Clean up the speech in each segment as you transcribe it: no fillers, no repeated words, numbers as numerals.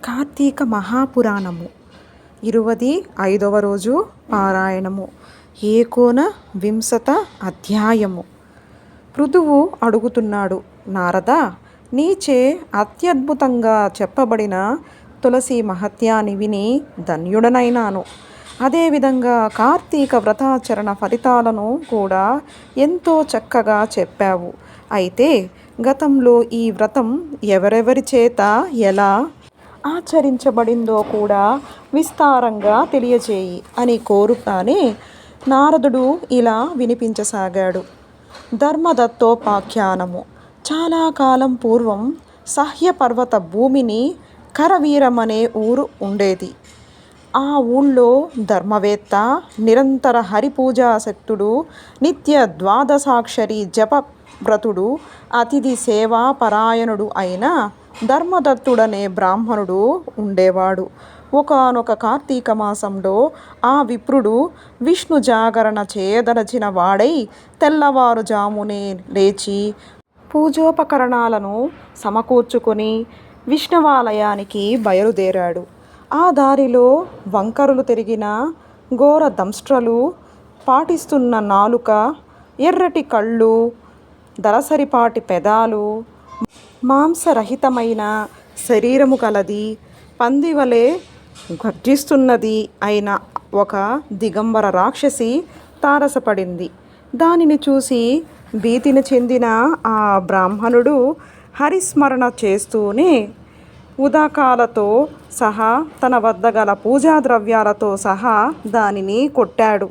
కార్తీక మహాపురాణము 25వ రోజు పారాయణము ఏకోన వింశత అధ్యాయము. పృథువు అడుగుతున్నాడు, నారద, నీచే అత్యద్భుతంగా చెప్పబడిన తులసి మహత్యాన్ని విని ధన్యుడనైనాను. అదేవిధంగా కార్తీక వ్రతాచరణ ఫలితాలను కూడా ఎంతో చక్కగా చెప్పావు. అయితే గతంలో ఈ వ్రతం ఎవరెవరి చేత ఎలా ఆచరించబడిందో కూడా విస్తారంగా తెలియజేయి అని కోరుతానే నారదుడు ఇలా వినిపించసాగాడు. ధర్మదత్తోపాఖ్యానము. చాలా కాలం పూర్వం సహ్యపర్వత భూమిని కరవీరమనే ఊరు ఉండేది. ఆ ఊళ్ళో ధర్మవేత్త, నిరంతర హరిపూజాసక్తుడు, నిత్య ద్వాదశాక్షరి జపవ్రతుడు, అతిథి సేవా పరాయణుడు అయిన ధర్మదత్తుడనే బ్రాహ్మణుడు ఉండేవాడు. ఒకానొక కార్తీక మాసంలో ఆ విప్రుడు విష్ణు జాగరణ చేయదలచిన వాడై తెల్లవారుజామునే లేచి పూజోపకరణాలను సమకూర్చుకొని విష్ణువాలయానికి బయలుదేరాడు. ఆ దారిలో వంకరలు తిరిగిన ఘోర దంష్ట్రలు పాటిస్తున్న నాలుక, ఎర్రటి కళ్ళు, దళసరిపాటి పెదాలు, మాంసరహితమైన శరీరము కలది, పందివలే గర్జిస్తున్నది అయిన ఒక దిగంబర రాక్షసి తారసపడింది. దానిని చూసి భీతిని చెందిన ఆ బ్రాహ్మణుడు హరిస్మరణ చేస్తూనే ఉదకాలతో సహా తన వద్ద గల పూజా ద్రవ్యాలతో సహా దానిని కొట్టాడు.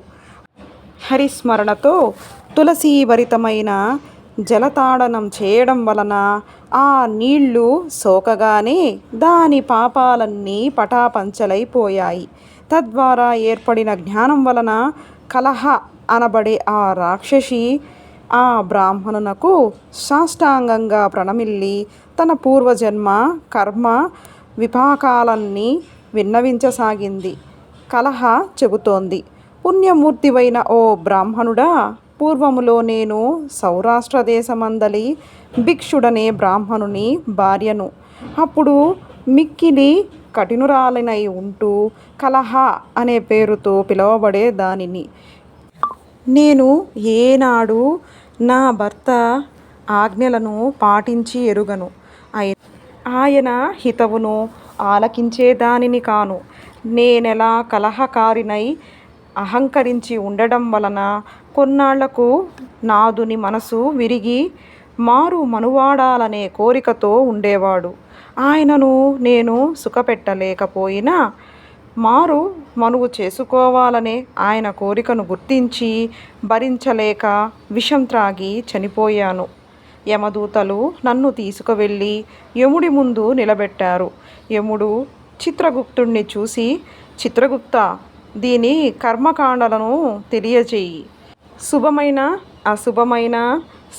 హరిస్మరణతో తులసీభరితమైన జలతాడనం చేయడం వలన ఆ నీళ్లు సోకగానే దాని పాపాలన్నీ పటాపంచలైపోయాయి. తద్వారా ఏర్పడిన జ్ఞానం వలన కలహ అనబడే ఆ రాక్షసి ఆ బ్రాహ్మణునకు సాష్టాంగంగా ప్రణమిల్లి తన పూర్వజన్మ కర్మ విపాకాలన్నీ విన్నవించసాగింది. కలహ చెబుతోంది, పుణ్యమూర్తివైన ఓ బ్రాహ్మణుడా, పూర్వములో నేను సౌరాష్ట్ర దేశమందలి భిక్షుడనే బ్రాహ్మణుని భార్యను. అప్పుడు మిక్కిలి కఠినురాలినై ఉంటూ కలహ అనే పేరుతో పిలువబడే దానిని. నేను ఏనాడు నా భర్త ఆజ్ఞలను పాటించి ఎరుగను. ఆయన హితవును ఆలకించేదానిని కాను. నేనెలా కలహకారినై అహంకరించి ఉండడం వలన కొన్నాళ్లకు నాదుని మనసు విరిగి మారు మనువాడాలనే కోరికతో ఉండేవాడు. ఆయనను నేను సుఖపెట్టలేకపోయినా మారు మనువు చేసుకోవాలనే ఆయన కోరికను గుర్తించి భరించలేక విషం త్రాగి చనిపోయాను. యమదూతలు నన్ను తీసుకువెళ్ళి యముడి ముందు నిలబెట్టారు. యముడు చిత్రగుప్తుణ్ణి చూసి, చిత్రగుప్త, దీని కర్మకాండలను తెలియజేయి. శుభమైన అశుభమైన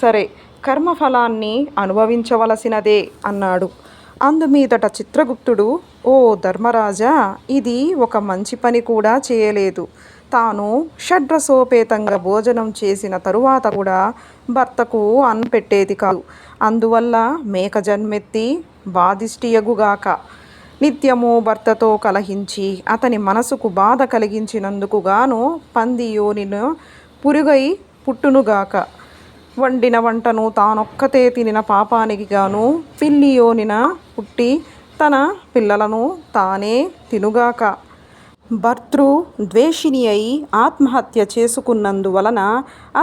సరే కర్మఫలాన్ని అనుభవించవలసినదే అన్నాడు. అందుమీదట చిత్రగుప్తుడు, ఓ ధర్మరాజా, ఇది ఒక మంచి పని కూడా చేయలేదు. తాను షడ్రసోపేతంగా భోజనం చేసిన తరువాత కూడా భర్తకు అన్నం పెట్టేది కాదు. అందువల్ల మేక జన్మెత్తి బాధిష్టియగుగాక. నిత్యము భర్తతో కలహించి అతని మనసుకు బాధ కలిగించినందుకు గాను పంది యోనిన పురుగై పుట్టునుగాక. వండిన వంటను తానొక్కతే తినిన పాపానికి గాను పిల్లి యోనిన పుట్టి తన పిల్లలను తానే తినుగాక. భర్తృ ద్వేషిణి అయి ఆత్మహత్య చేసుకున్నందువలన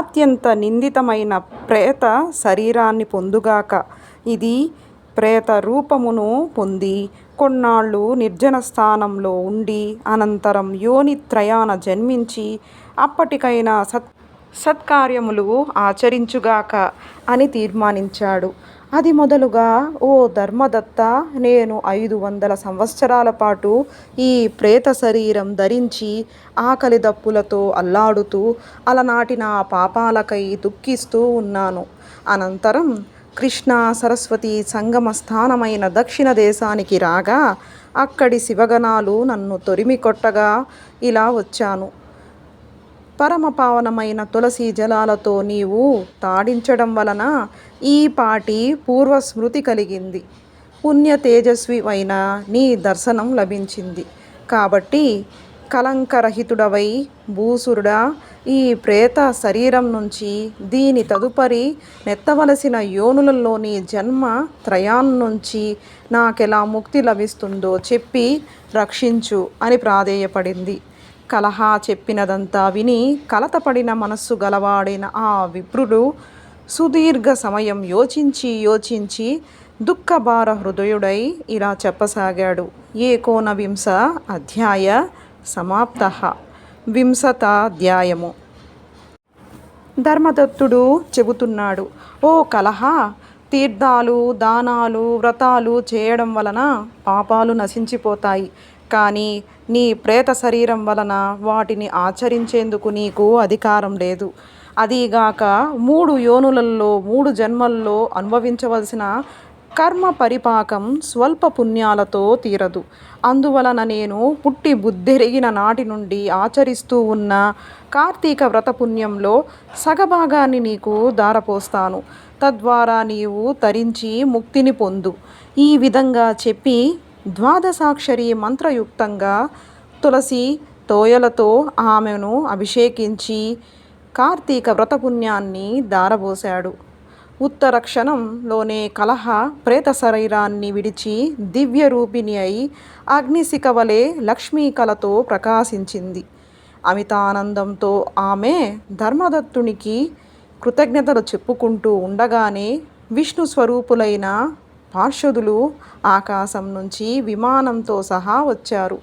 అత్యంత నిందితమైన ప్రేత శరీరాన్ని పొందుగాక. ఇది ప్రేత రూపమును పొంది కొన్నాళ్ళు నిర్జన స్థానంలో ఉండి అనంతరం యోనిత్రయాన జన్మించి అప్పటికైనా సత్కార్యములు ఆచరించుగాక అని తీర్మానించాడు. అది మొదలుగా, ఓ ధర్మదత్త, నేను 500 సంవత్సరాల పాటు ఈ ప్రేత శరీరం ధరించి ఆకలి దప్పులతో అల్లాడుతూ అలనాటి నా పాపాలకై దుఃఖిస్తూ ఉన్నాను. అనంతరం కృష్ణా సరస్వతి సంగమ స్థానమైన దక్షిణ దేశానికి రాగా అక్కడి శివగణాలు నన్ను తొరిమి కొట్టగా ఇలా వచ్చాను. పరమపావనమైన తులసి జలాలతో నీవు తాడించడం వలన ఈ పాటి పూర్వస్మృతి కలిగింది. పుణ్య తేజస్వి అయిన నీ దర్శనం లభించింది. కాబట్టి కలంకరహితుడవై భూసురుడా, ఈ ప్రేత శరీరం నుంచి దీని తదుపరి నెత్తవలసిన యోనులలోని జన్మ త్రయాన్నుంచి నాకెలా ముక్తి లభిస్తుందో చెప్పి రక్షించు అని ప్రాధేయపడింది. కలహ చెప్పినదంతా విని కలతపడిన మనస్సు గలవాడైన ఆ విప్రుడు సుదీర్ఘ సమయం యోచించి దుఃఖభార హృదయుడై ఇలా చెప్పసాగాడు. ఏకోనవింశ అధ్యాయ సమాప్తః. వింశతాధ్యాయము. ధర్మదత్తుడు చెబుతున్నాడు, ఓ కలహ, తీర్థాలు, దానాలు, వ్రతాలు చేయడం వలన పాపాలు నశించిపోతాయి. కానీ నీ ప్రేత శరీరం వలన వాటిని ఆచరించేందుకు నీకు అధికారం లేదు. అదీగాక 3 యోనులలో 3 జన్మల్లో అనుభవించవలసిన కర్మ పరిపాకం స్వల్ప పుణ్యాలతో తీరదు. అందువలన నేను పుట్టి బుద్ధెరిగిన నాటి నుండి ఆచరిస్తూ ఉన్న కార్తీక వ్రత పుణ్యంలో సగభాగాన్ని నీకు దారపోస్తాను. తద్వారా నీవు తరించి ముక్తిని పొందు. ఈ విధంగా చెప్పి ద్వాదశాక్షరి మంత్రయుక్తంగా తులసి తోయలతో ఆమెను అభిషేకించి కార్తీక వ్రతపుణ్యాన్ని దారబోశాడు. ఉత్తర క్షణంలోనే కలహ ప్రేత శరీరాన్ని విడిచి దివ్య రూపిణి అయి అగ్నిశిఖ వలె లక్ష్మీ కళతో ప్రకాశించింది. అమితానందంతో ఆమె ధర్మదత్తునికి కృతజ్ఞతలు చెప్పుకుంటూ ఉండగానే విష్ణు స్వరూపులైన పార్షదులు ఆకాశం నుంచి విమానంతో సహా వచ్చారు.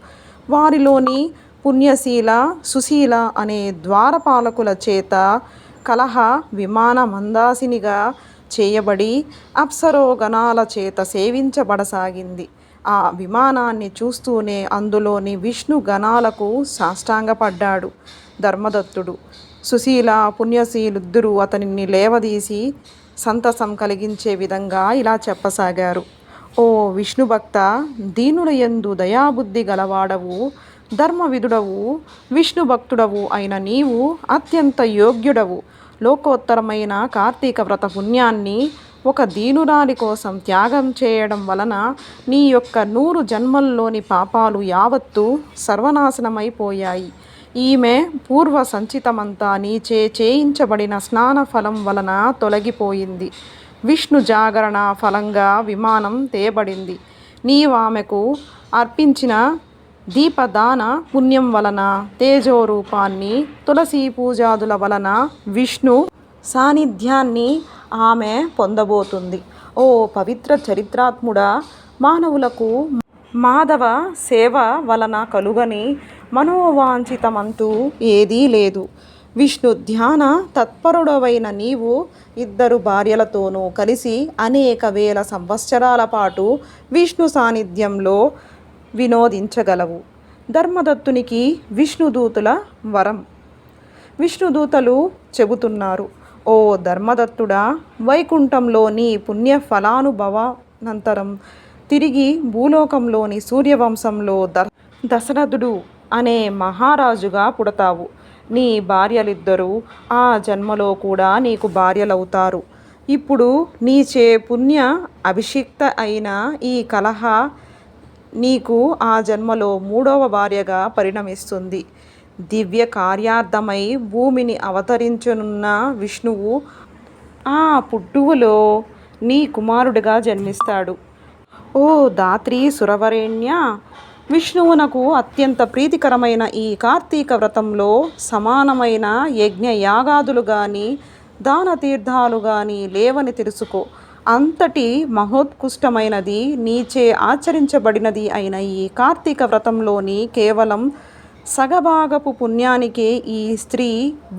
వారిలోని పుణ్యశీల, సుశీల అనే ద్వారపాలకుల చేత కలహ విమాన మందాసినిగా చేయబడి అప్సరోగణాల చేత సేవించబడసాగింది. ఆ విమానాన్ని చూస్తూనే అందులోని విష్ణు గణాలకు సాష్టాంగపడ్డాడు ధర్మదత్తుడు. సుశీల, పుణ్యశీలుద్దరూ అతనిని లేవదీసి సంతసం కలిగించే విధంగా ఇలా చెప్పసాగారు. ఓ విష్ణుభక్త, దీనుల యందు దయాబుద్ధి గలవాడవు, ధర్మవిధుడవు, విష్ణుభక్తుడవు అయిన నీవు అత్యంత యోగ్యుడవు. లోకోత్తరమైన కార్తీక వ్రత పుణ్యాన్ని ఒక దీనురాలి కోసం త్యాగం చేయడం వలన నీ యొక్క 100 జన్మల్లోని పాపాలు యావత్తు సర్వనాశనమైపోయాయి. ఈమె పూర్వ సంచితమంతా నీచే చేయించబడిన స్నాన ఫలం వలన తొలగిపోయింది. విష్ణు జాగరణ ఫలంగా విమానం తేబడింది. నీవామెకు అర్పించిన దీపదాన పుణ్యం వలన తేజోరూపాన్ని, తులసి పూజాదుల వలన విష్ణు సాన్నిధ్యాన్ని ఆమె పొందబోతుంది. ఓ పవిత్ర చరిత్రాత్ముడా, మానవులకు మాధవ సేవ వలన కలుగని మనోవాంఛితమంటూ ఏదీ లేదు. విష్ణు ధ్యాన తత్పరుడవైన నీవు 2 భార్యలతోనూ కలిసి అనేక వేల సంవత్సరాల పాటు విష్ణు సాన్నిధ్యంలో వినోదించగలవు. ధర్మదత్తునికి విష్ణుదూతుల వరం. విష్ణుదూతలు చెబుతున్నారు, ఓ ధర్మదత్తుడా, వైకుంఠంలోని పుణ్య ఫలానుభవానంతరం తిరిగి భూలోకంలోని సూర్యవంశంలో దశరథుడు అనే మహారాజుగా పుడతావు. నీ భార్యలిద్దరూ ఆ జన్మలో కూడా నీకు భార్యలవుతారు. ఇప్పుడు నీచే పుణ్య అభిషిక్త అయిన ఈ కలహ నీకు ఆ జన్మలో 3వ భార్యగా పరిణమిస్తుంది. దివ్య కార్యార్థమై భూమిని అవతరించనున్న విష్ణువు ఆ పుట్టువులో నీ కుమారుడిగా జన్మిస్తాడు. ఓ ధాత్రి సురవరేణ్య, విష్ణువునకు అత్యంత ప్రీతికరమైన ఈ కార్తీక వ్రతంలో సమానమైన యజ్ఞ యాగాదులు గాని దాన తీర్థాలు గాని లేవని తెలుసుకో. అంతటి మహోత్కృష్టమైనది, నీచే ఆచరించబడినది అయిన ఈ కార్తీక వ్రతంలోని కేవలం సగభాగపు పుణ్యానికే ఈ స్త్రీ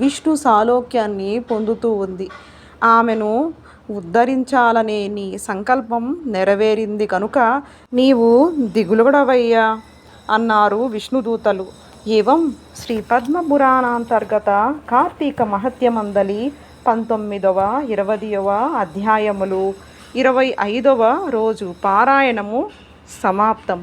విష్ణు సాలోక్యాన్ని పొందుతూ ఉంది. ఆమెను ఉద్ధరించాలనే నీ సంకల్పం నెరవేరింది కనుక నీవు దిగులుగడవయ్యా అన్నారు విష్ణుదూతలు. ఏవం శ్రీ పద్మపురాణాంతర్గత కార్తీక మహత్యమందలి 19వ 20వ అధ్యాయములు 25వ రోజు పారాయణము సమాప్తం.